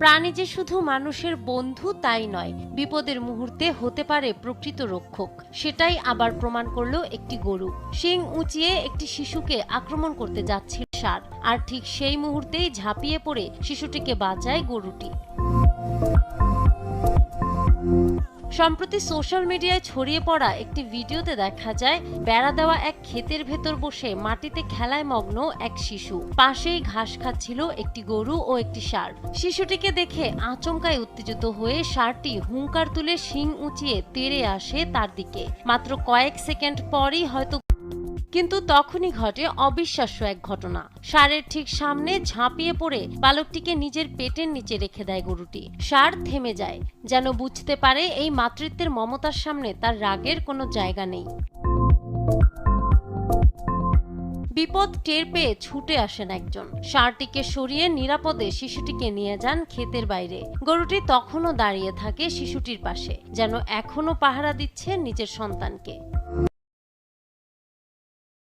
প্রাণী যে শুধু মানুষের বন্ধু তাই নয়, বিপদের মুহূর্তে হতে পারে প্রকৃত রক্ষক। সেটাই আবার প্রমাণ করলো একটি গরু। শিং উঁচিয়ে একটি শিশুকে আক্রমণ করতে যাচ্ছিল ষাঁড়, আর ঠিক সেই মুহূর্তেই ঝাঁপিয়ে পড়ে শিশুটিকে বাঁচায় গরুটি। সম্প্রতি সোশ্যাল মিডিয়ায় ছড়িয়ে পড়া একটি ভিডিওতে দেখা যায় বেড়া দেওয়া এক ক্ষেতের ভেতর বসে মাটিতে খেলায় মগ্ন এক শিশু। পাশেই ঘাস খাচ্ছিল একটি গরু ও একটি ষাঁড়। শিশুটিকে দেখে আচমকায় উত্তেজিত হয়ে ষাঁড়টি হুঙ্কার তুলে শিং উঁচিয়ে তেড়ে আসে তার দিকে। মাত্র কয়েক সেকেন্ড পরই হয়তো, কিন্তু তখনই ঘটে অবিশ্বাস্য এক ঘটনা। ষাঁড়ের ঠিক সামনে ঝাঁপিয়ে পড়ে বালকটিকে নিজের পেটের নিচে রেখে দেয় গরুটি। ষাঁড় থেমে যায়, যেন বুঝতে পারে এই মাতৃত্বের মমতার সামনে তার রাগের কোনো জায়গা নেই। বিপদ টের পেয়ে ছুটে আসেন একজন, ষাঁড়টিকে সরিয়ে নিরাপদে শিশুটিকে নিয়ে যান ক্ষেতের বাইরে। গরুটি তখনও দাঁড়িয়ে থাকে শিশুটির পাশে, যেন এখনো পাহারা দিচ্ছে নিজের সন্তানকে।